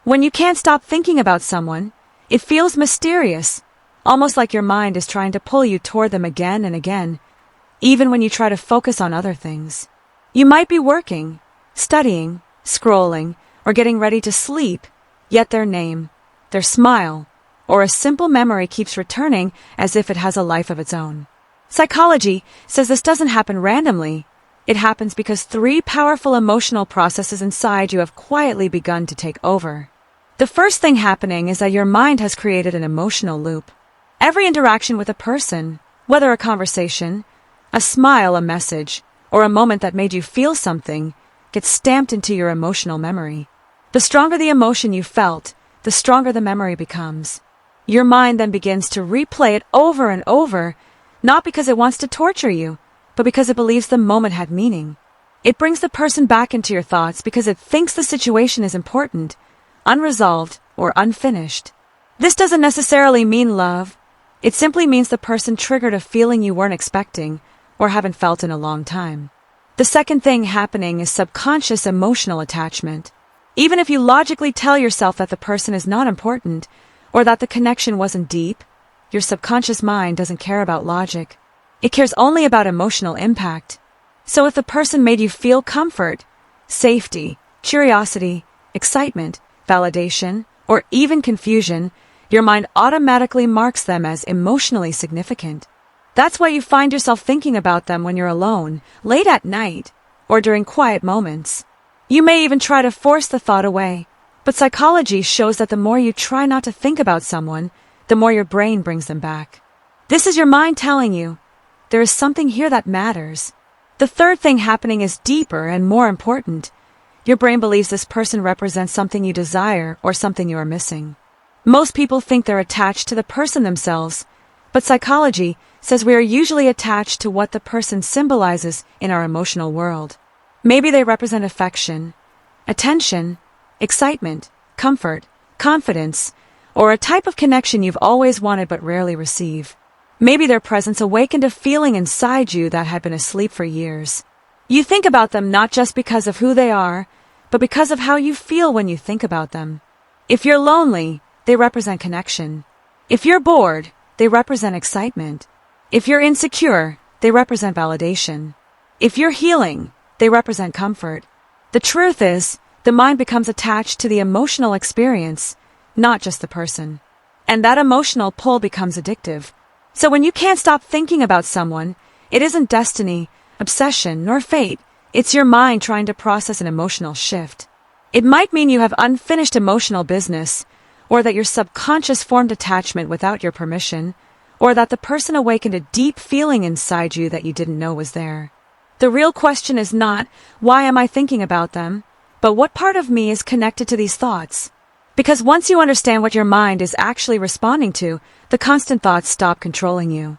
When you can't stop thinking about someone, it feels mysterious, almost like your mind is trying to pull you toward them again and again, even when you try to focus on other things. You might be working, studying, scrolling, or getting ready to sleep, yet their name, their smile, or a simple memory keeps returning as if it has a life of its own. Psychology says this doesn't happen randomly. It happens because 3 powerful emotional processes inside you have quietly begun to take over. The first thing happening is that your mind has created an emotional loop. Every interaction with a person, whether a conversation, a smile, a message, or a moment that made you feel something, gets stamped into your emotional memory. The stronger the emotion you felt, the stronger the memory becomes. Your mind then begins to replay it over and over, not because it wants to torture you, but because it believes the moment had meaning. It brings the person back into your thoughts because it thinks the situation is important, unresolved, or unfinished. This doesn't necessarily mean love. It simply means the person triggered a feeling you weren't expecting or haven't felt in a long time. The second thing happening is subconscious emotional attachment. Even if you logically tell yourself that the person is not important or that the connection wasn't deep, your subconscious mind doesn't care about logic. It cares only about emotional impact. So if the person made you feel comfort, safety, curiosity, excitement, validation, or even confusion, your mind automatically marks them as emotionally significant. That's why you find yourself thinking about them when you're alone, late at night, or during quiet moments. You may even try to force the thought away, but psychology shows that the more you try not to think about someone, the more your brain brings them back. This is your mind telling you, there is something here that matters. The third thing happening is deeper and more important. Your brain believes this person represents something you desire or something you are missing. Most people think they're attached to the person themselves, but psychology says we are usually attached to what the person symbolizes in our emotional world. Maybe they represent affection, attention, excitement, comfort, confidence, or a type of connection you've always wanted but rarely receive. Maybe their presence awakened a feeling inside you that had been asleep for years. You think about them not just because of who they are, but because of how you feel when you think about them. If you're lonely, they represent connection. If you're bored, they represent excitement. If you're insecure, they represent validation. If you're healing, they represent comfort. The truth is, the mind becomes attached to the emotional experience, not just the person. And that emotional pull becomes addictive. So when you can't stop thinking about someone, it isn't destiny, obsession, nor fate. It's your mind trying to process an emotional shift. It might mean you have unfinished emotional business, or that your subconscious formed attachment without your permission, or that the person awakened a deep feeling inside you that you didn't know was there. The real question is not, why am I thinking about them, but what part of me is connected to these thoughts? Because once you understand what your mind is actually responding to, the constant thoughts stop controlling you.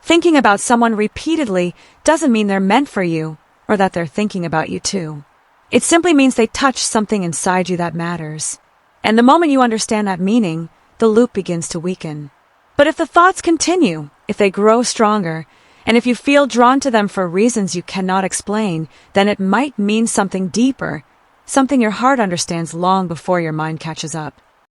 Thinking about someone repeatedly doesn't mean they're meant for you, or that they're thinking about you too. It simply means they touch something inside you that matters. And the moment you understand that meaning, the loop begins to weaken. But if the thoughts continue, if they grow stronger, and if you feel drawn to them for reasons you cannot explain, then it might mean something deeper, something your heart understands long before your mind catches up.